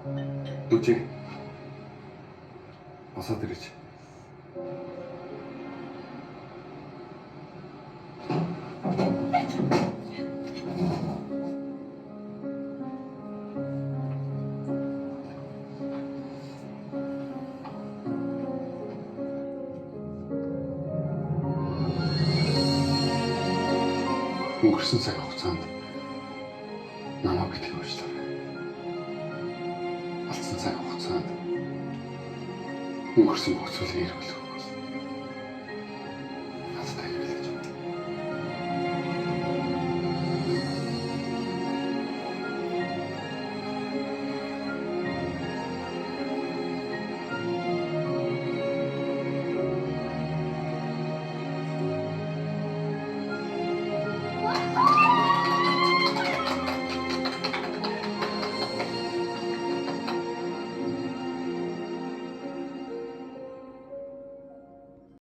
Дүүжig босоод ирэж. Өнгөрсөн цаг хугацаанд намайг битгий уучлаарай. Алдсан цаг хугацаанд өнгөрсөн бүх зүйлийг эргүүлэх.